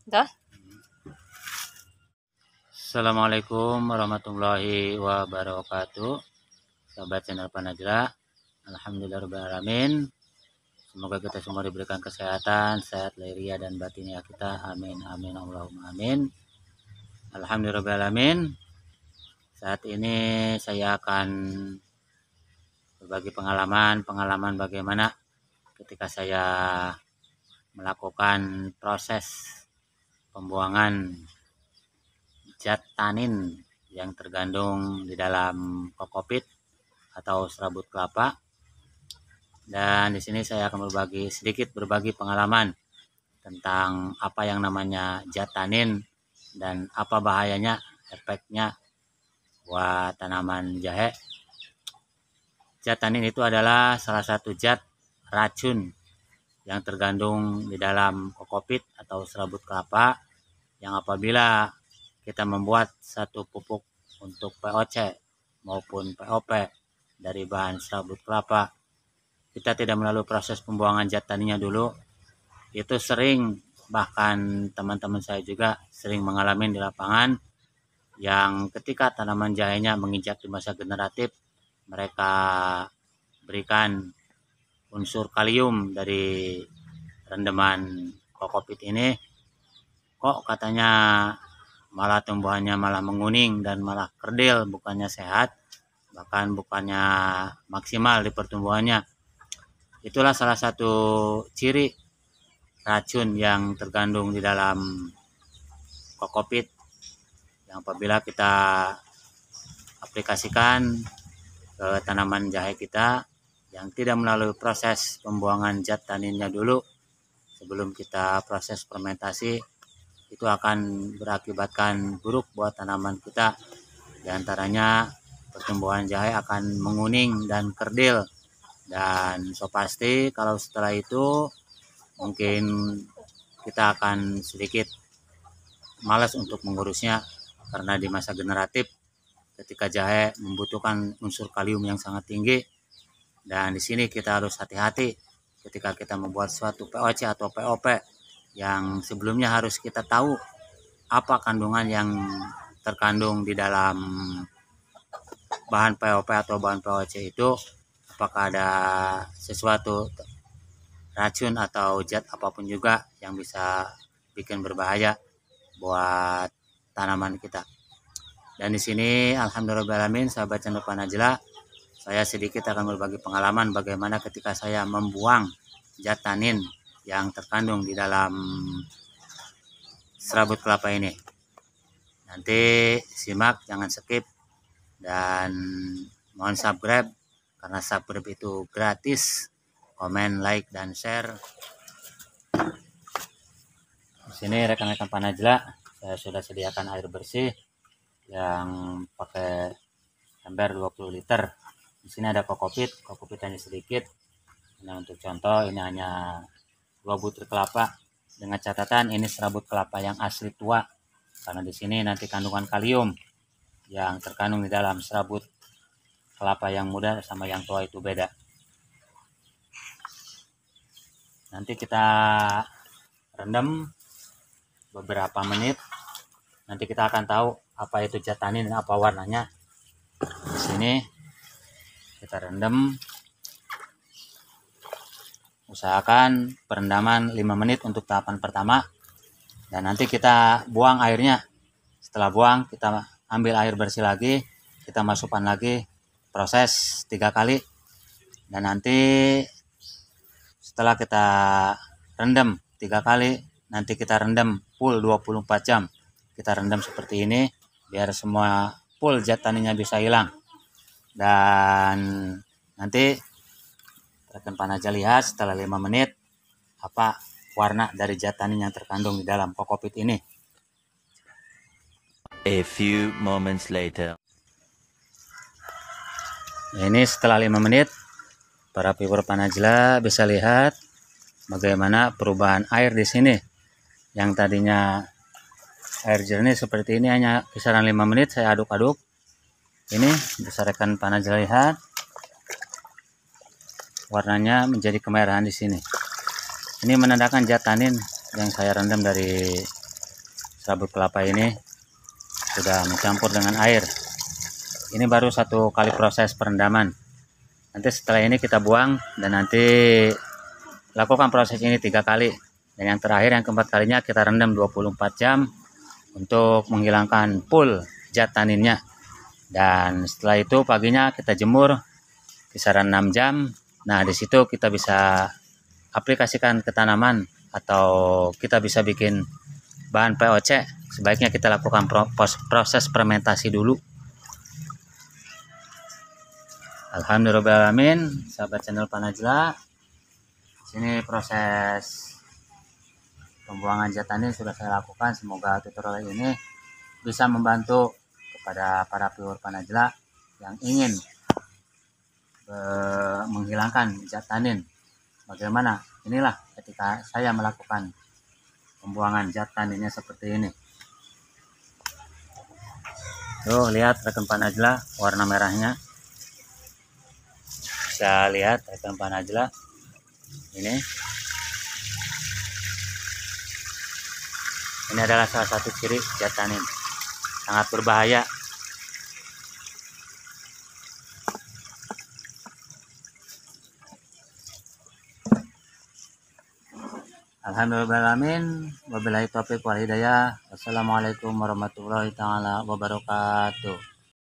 Dah? Assalamualaikum warahmatullahi wabarakatuh. Sahabat channel Panajla, alhamdulillahirobbilalamin. Semoga kita semua diberikan kesehatan, sehat lahiriah dan batiniah kita. Amin amin Allahumma amin. Alhamdulillahirobbilalamin. Saat ini saya akan berbagi pengalaman bagaimana ketika saya melakukan proses pembuangan zat tanin yang terkandung di dalam kokopit atau serabut kelapa. Dan di sini saya akan berbagi pengalaman tentang apa yang namanya zat tanin dan apa bahayanya, efeknya buat tanaman jahe. Zat tanin itu adalah salah satu zat racun yang terkandung di dalam kokopit atau serabut kelapa, yang apabila kita membuat satu pupuk untuk POC maupun POP dari bahan serabut kelapa, kita tidak melalui proses pembuangan zat taninnya dulu, itu sering, bahkan teman-teman saya juga sering mengalami di lapangan, yang ketika tanaman jahenya menginjak di masa generatif, mereka berikan unsur kalium dari rendaman kokopit ini, kok katanya malah tumbuhannya malah menguning dan malah kerdil, bukannya sehat, bahkan bukannya maksimal di pertumbuhannya. Itulah salah satu ciri racun yang terkandung di dalam kokopit, yang apabila kita aplikasikan ke tanaman jahe kita yang tidak melalui proses pembuangan zat taninnya dulu sebelum kita proses fermentasi, itu akan berakibatkan buruk buat tanaman kita. Di antaranya pertumbuhan jahe akan menguning dan kerdil, dan so pasti kalau setelah itu mungkin kita akan sedikit malas untuk mengurusnya, karena di masa generatif ketika jahe membutuhkan unsur kalium yang sangat tinggi. Dan di sini kita harus hati-hati ketika kita membuat suatu POC atau POP, yang sebelumnya harus kita tahu apa kandungan yang terkandung di dalam bahan POP atau bahan POC itu, apakah ada sesuatu racun atau zat apapun juga yang bisa bikin berbahaya buat tanaman kita. Dan di sini alhamdulillahirobbilalamin, sahabat channel Panajla, saya sedikit akan berbagi pengalaman bagaimana ketika saya membuang zat tanin yang terkandung di dalam serabut kelapa ini. Nanti simak, jangan skip, dan mohon subscribe, karena subscribe itu gratis. Komen, like, dan share. Di sini rekan-rekan Panajla, saya sudah sediakan air bersih yang pakai ember 20 liter. Di sini ada kokopit hanya sedikit. Nah, untuk contoh ini hanya 2 butir kelapa, dengan catatan ini serabut kelapa yang asli tua, karena di sini nanti kandungan kalium yang terkandung di dalam serabut kelapa yang muda sama yang tua itu beda. Nanti kita rendam beberapa menit, nanti kita akan tahu apa itu zat tanin dan apa warnanya. Di sini kita rendam, usahakan perendaman 5 menit untuk tahapan pertama, dan nanti kita buang airnya. Setelah buang, kita ambil air bersih lagi, kita masukkan lagi, proses 3 kali, dan nanti setelah kita rendam 3 kali, nanti kita rendam full 24 jam. Kita rendam seperti ini biar semua full zat taninnya bisa hilang. Dan nanti rekan Panajla lihat setelah 5 menit apa warna dari zat tanin yang terkandung di dalam kokopit ini. A few moments later. Nah, ini setelah 5 menit, para viewer Panajla bisa lihat bagaimana perubahan air di sini. Yang tadinya air jernih seperti ini, hanya kisaran 5 menit saya aduk-aduk. Ini bisa rekan Panajla lihat, warnanya menjadi kemerahan di sini. Ini menandakan zat tanin yang saya rendam dari sabut kelapa ini sudah mencampur dengan air. Ini baru satu kali proses perendaman. Nanti setelah ini kita buang dan nanti lakukan proses ini 3 kali. Dan yang terakhir, yang keempat kalinya, kita rendam 24 jam untuk menghilangkan full zat taninnya. Dan setelah itu paginya kita jemur kisaran 6 jam. Nah, di situ kita bisa aplikasikan ke tanaman atau kita bisa bikin bahan POC. Sebaiknya kita lakukan proses fermentasi dulu. Alhamdulillahirrahmanirrahim, sahabat channel Panajla. Sini proses pembuangan zat tanin sudah saya lakukan. Semoga tutorial ini bisa membantu kepada para viewer Panajla yang ingin menghilangkan zat tanin. Bagaimana? Inilah ketika saya melakukan pembuangan zat taninnya seperti ini. Tuh, lihat rekan Panajla, warna merahnya. Bisa lihat rekan Panajla. Ini adalah salah satu ciri zat tanin. Sangat berbahaya. Alhamdulillahirrahmanirrahim. Wabillahi taufiq wal hidayah. Wassalamualaikum warahmatullahi taala wabarakatuh.